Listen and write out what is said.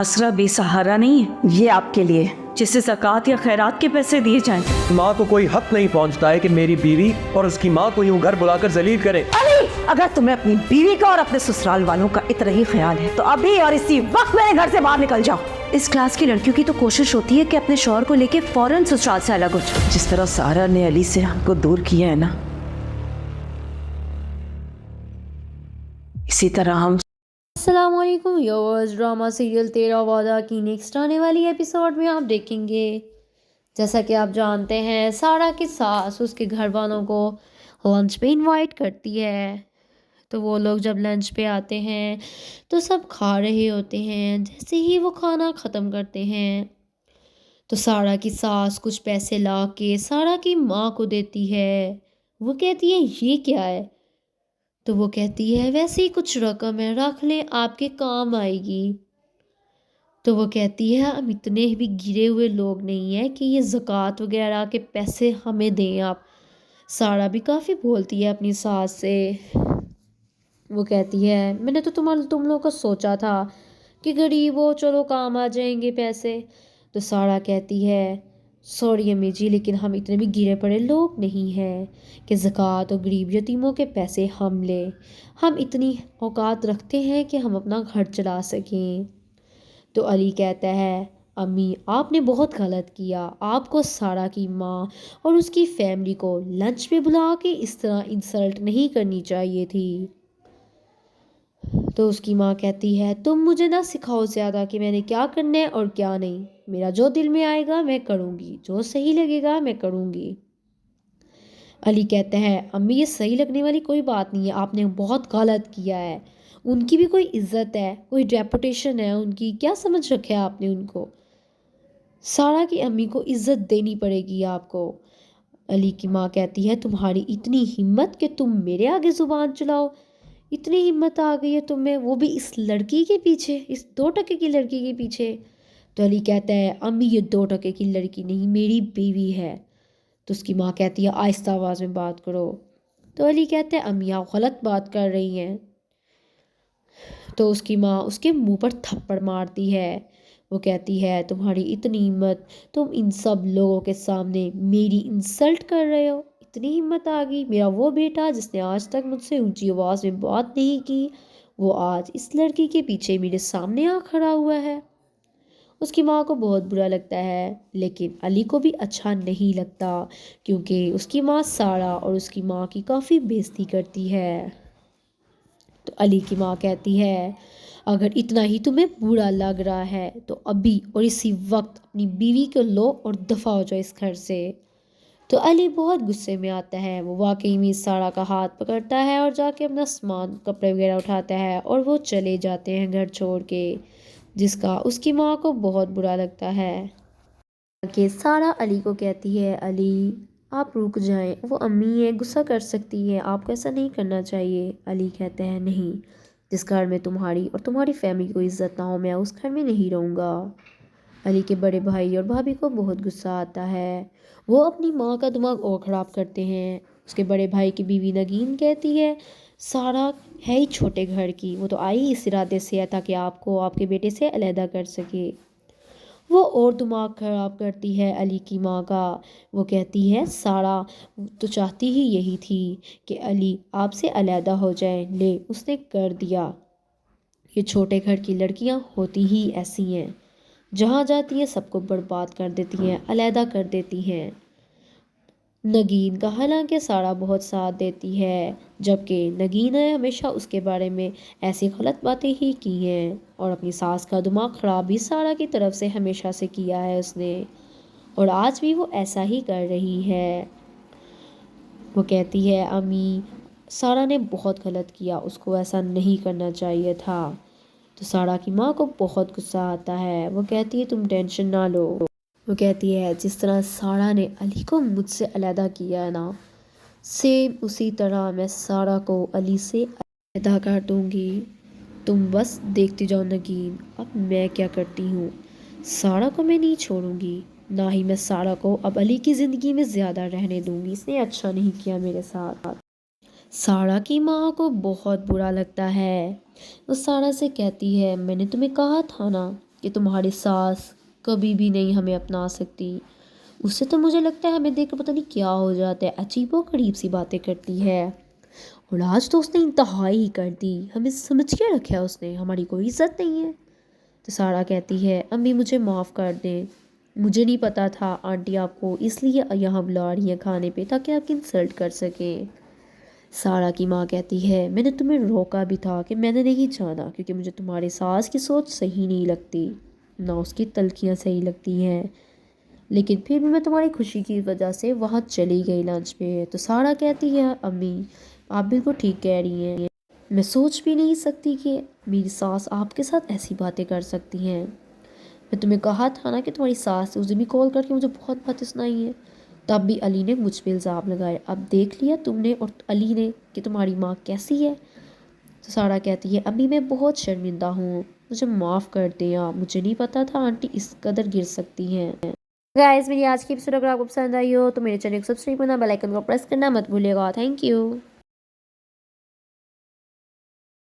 आसरा बेसहारा नहीं है, ये आपके लिए जिसे ज़कात या खैरात के पैसे दिए जाएं। माँ को कोई हक नहीं पहुँचता है कि मेरी बीवी और उसकी माँ को यूं घर बुलाकर जलील करे। अली, अगर तुम्हें अपनी बीवी का और अपने ससुराल वालों का इतना ही ख्याल है तो अभी और इसी वक्त मेरे घर से बाहर निकल जाओ। इस क्लास की लड़कियों की तो कोशिश होती है कि अपने शौहर को लेके फौरन ससुराल से अलग हो जाए। जिस तरह सारा ने अली से हमको दूर किया है ना, इसी तरह हम अस्सलामुअलैकुम व्यूअर्स, ड्रामा सीरियल तेरा वादा की नेक्स्ट आने वाली एपिसोड में आप देखेंगे। जैसा कि आप जानते हैं, सारा की सास उसके घर वालों को लंच पे इनवाइट करती है। तो वो लोग जब लंच पे आते हैं तो सब खा रहे होते हैं। जैसे ही वो खाना ख़त्म करते हैं तो सारा की सास कुछ पैसे ला के सारा की माँ को देती है। वो कहती है ये क्या है? तो वो कहती है वैसे ही कुछ रकम है, रख लें, आपके काम आएगी। तो वो कहती है हम इतने भी गिरे हुए लोग नहीं हैं कि ये ज़कात वगैरह के पैसे हमें दें आप। सारा भी काफ़ी बोलती है अपनी सास से। वो कहती है मैंने तो तुम लोगों को सोचा था कि गरीब हो, चलो काम आ जाएंगे पैसे। तो सारा कहती है सॉरी अम्मी जी, लेकिन हम इतने भी गिरे पड़े लोग नहीं हैं कि ज़कात और गरीब यतीमों के पैसे हम लें। हम इतनी औकात रखते हैं कि हम अपना घर चला सकें। तो अली कहता है अम्मी आपने बहुत गलत किया, आपको सारा की माँ और उसकी फैमिली को लंच पे बुला के इस तरह इंसल्ट नहीं करनी चाहिए थी। तो उसकी माँ कहती है तुम मुझे ना सिखाओ ज़्यादा कि मैंने क्या करना है और क्या नहीं। मेरा जो दिल में आएगा मैं करूँगी, जो सही लगेगा मैं करूँगी। अली कहते हैं अम्मी ये सही लगने वाली कोई बात नहीं है, आपने बहुत गलत किया है। उनकी भी कोई इज्जत है, कोई रेपुटेशन है उनकी, क्या समझ रखा है आपने उनको? सारा की अम्मी को इज्जत देनी पड़ेगी आपको। अली की माँ कहती है तुम्हारी इतनी हिम्मत कि तुम मेरे आगे ज़ुबान चलाओ, इतनी हिम्मत आ गई है तुम्हें, वो भी इस लड़की के पीछे, इस 2 टके की लड़की के पीछे। तो अली कहता है अम्मी ये 2 टके की लड़की नहीं, मेरी बीवी है। तो उसकी माँ कहती है आहिस्ता आवाज़ में बात करो। तो अली कहते हैं अम्मी आप गलत बात कर रही हैं। तो उसकी माँ उसके मुंह पर थप्पड़ मारती है। वो कहती है तुम्हारी इतनी हिम्मत, तुम इन सब लोगों के सामने मेरी इंसल्ट कर रहे हो, इतनी हिम्मत आ गई। मेरा वो बेटा जिसने आज तक मुझसे ऊंची आवाज़ में बात नहीं की, वो आज इस लड़की के पीछे मेरे सामने आ खड़ा हुआ है। उसकी माँ को बहुत बुरा लगता है, लेकिन अली को भी अच्छा नहीं लगता क्योंकि उसकी माँ सारा और उसकी माँ की काफ़ी बेइज्जती करती है। तो अली की माँ कहती है अगर इतना ही तुम्हें बुरा लग रहा है तो अभी और इसी वक्त अपनी बीवी को लो और दफ़ा हो जाओ इस घर से। तो अली बहुत गुस्से में आता है। वो वाकई में सारा का हाथ पकड़ता है और जाके अपना सामान कपड़े वगैरह उठाता है और वो चले जाते हैं घर छोड़ के, जिसका उसकी माँ को बहुत बुरा लगता है। कि सारा अली को कहती है अली आप रुक जाएं, वो अम्मी है, गुस्सा कर सकती है, आपको ऐसा नहीं करना चाहिए। अली कहते हैं नहीं, जिस घर में तुम्हारी और तुम्हारी फैमिली को इज्जत ना हो मैं उस घर में नहीं रहूँगा। अली के बड़े भाई और भाभी को बहुत गुस्सा आता है। वो अपनी माँ का दिमाग और ख़राब करते हैं। उसके बड़े भाई की बीवी नगीन कहती है सारा है ही छोटे घर की, वो तो आई इस इरादे से है ताकि आपको आपके बेटे से अलहदा कर सके। वो और दिमाग ख़राब करती है अली की माँ का। वो कहती है सारा तो चाहती ही यही थी कि अली आपसे अलहदा हो जाए, ले उसने कर दिया। ये छोटे घर की लड़कियाँ होती ही ऐसी हैं, जहाँ जाती है सबको बर्बाद कर देती हैं, अलहदा कर देती हैं। नगीन का हालांकि सारा बहुत साथ देती है, जबकि नगीन ने हमेशा उसके बारे में ऐसी गलत बातें ही की हैं और अपनी सास का दिमाग ख़राब भी सारा की तरफ से हमेशा से किया है उसने, और आज भी वो ऐसा ही कर रही है। वो कहती है अम्मी सारा ने बहुत गलत किया, उसको ऐसा नहीं करना चाहिए था। तो सारा की माँ को बहुत गुस्सा आता है। वो कहती है तुम टेंशन ना लो। वो कहती है जिस तरह सारा ने अली को मुझसे अलहदा किया है ना, सेम उसी तरह मैं सारा को अली से अलहदा कर दूँगी। तुम बस देखती जाओ नगीन अब मैं क्या करती हूँ। सारा को मैं नहीं छोड़ूंगी, ना ही मैं सारा को अब अली की ज़िंदगी में ज़्यादा रहने दूँगी, इसने अच्छा नहीं किया मेरे साथ। सारा की माँ को बहुत बुरा लगता है। वो सारा से कहती है मैंने तुम्हें कहा था ना کہ تمہاری ساس کبھی بھی نہیں ہمیں اپنا سکتی. اس سے تو مجھے لگتا ہے ہمیں دیکھ کر پتہ نہیں کیا ہو جاتا ہے. عجیب و غریب سی باتیں کرتی ہے. اور آج تو اس نے انتہائی کر دی. ہمیں سمجھ کے رکھا ہے اس نے, ہماری کوئی عزت نہیں ہے. تو سارا کہتی ہے امی مجھے معاف کر دیں, مجھے نہیں پتا تھا آنٹی آپ کو اس لیے یہاں بلا رہی ہیں کھانے پہ تاکہ آپ کی انسلٹ کر سکیں. سارا کی ماں کہتی ہے میں نے تمہیں روکا بھی تھا کہ میں نے نہیں جانا کیونکہ مجھے تمہارے ساس کی سوچ صحیح نہیں لگتی, نہ اس کی تلخیاں صحیح لگتی ہیں, لیکن پھر بھی میں تمہاری خوشی کی وجہ سے وہاں چلی گئی لنچ پہ. تو سارا کہتی ہے امی آپ بالکل ٹھیک کہہ رہی ہیں, میں سوچ بھی نہیں سکتی کہ میری ساس آپ کے ساتھ ایسی باتیں کر سکتی ہیں. میں تمہیں کہا تھا نا کہ تمہاری ساس نے اس دن بھی کال کر کے مجھے بہت باتیں سنائی ہیں, تب بھی علی نے مجھ پہ الزام لگائے. اب دیکھ لیا تم نے اور علی نے کہ تمہاری ماں کیسی ہے. تو سارا کہتی ہے امی میں بہت شرمندہ ہوں, مجھے معاف کر دیں آپ, مجھے نہیں پتا تھا آنٹی اس قدر گر سکتی ہیں. گائز میری آج کی ایپیسوڈ اگر آپ کو پسند آئی ہو تو میرے چینل کو سبسکرائب کرنا, بیل آئیکن کو پریس کرنا مت بھولیے گا. Thank you.